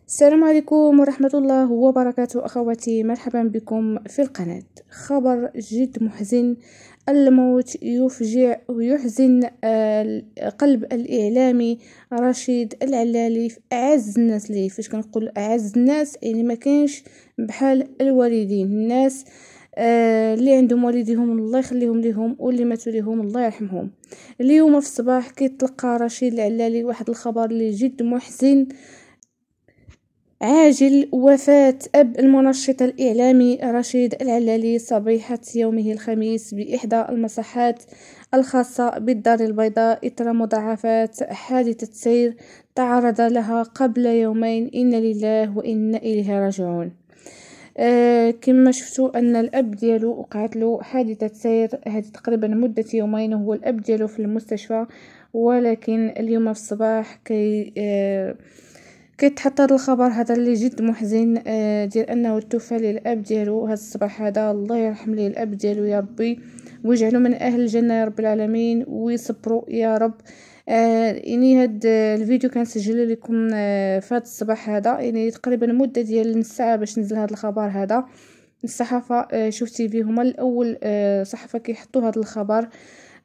السلام عليكم ورحمة الله وبركاته. أخواتي، مرحبا بكم في القناة. خبر جد محزن، الموت يفجع ويحزن قلب الإعلامي رشيد العلالي، في أعز الناس ليه. فاش كنقول أعز الناس يعني ما كانش بحال الوالدين، الناس اللي عندهم والديهم الله يخليهم ليهم، واللي ماتوا ليهم الله يرحمهم. اليوم في الصباح كيتلقى رشيد العلالي واحد الخبر اللي جد محزن، عاجل وفاة أب المنشط الإعلامي رشيد العلالي صبيحة يومه الخميس بإحدى المصحات الخاصة بالدار البيضاء إثر مضاعفات حادثة سير تعرض لها قبل يومين. إن لله وإنا إليه راجعون. كما شفتوا أن الأب ديالو وقعت له حادثة سير هذه تقريبا مدة يومين، وهو الأب ديالو في المستشفى. ولكن اليوم في الصباح كيتحط هذا الخبر هذا اللي جد محزن، ديال انه توفى للاب ديالو هذا الصباح هذا. الله يرحم ليه الاب ديالو يا ربي، ويجعله من اهل الجنه يا رب العالمين، ويصبروا يا رب. يعني هاد الفيديو كنسجل لكم في هذا الصباح هذا، يعني تقريبا مده ديال نص ساعه باش نزل هذا الخبر هذا. الصحافه شفتي بيه هما الاول صحافه كيحطوا هذا الخبر.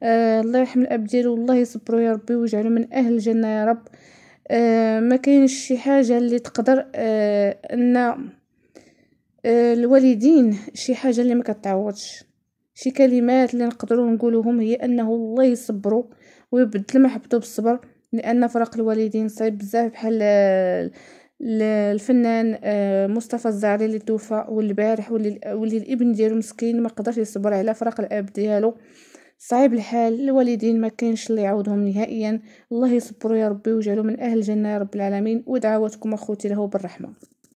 الله يرحم الاب ديالو، والله يصبروا يا ربي، ويجعله من اهل الجنه يا رب. ما كاينش شي حاجه اللي تقدر ان الوالدين، شي حاجه اللي ما كتعوضش. شي كلمات اللي نقدروا نقولوهم هي انه الله يصبروا ويبدل محبته بالصبر، لان فراق الوالدين صعيب بزاف. بحال الفنان مصطفى الزعري اللي توفى والبارح، واللي الابن ديالو مسكين ما قدرش يصبر على فراق الاب ديالو. صعيب الحال، الوالدين ما كاينش اللي يعوضهم نهائيا. الله يصبروا يا ربي، ويجعلوا من اهل الجنه يا رب العالمين. ودعواتكم اخوتي له بالرحمه.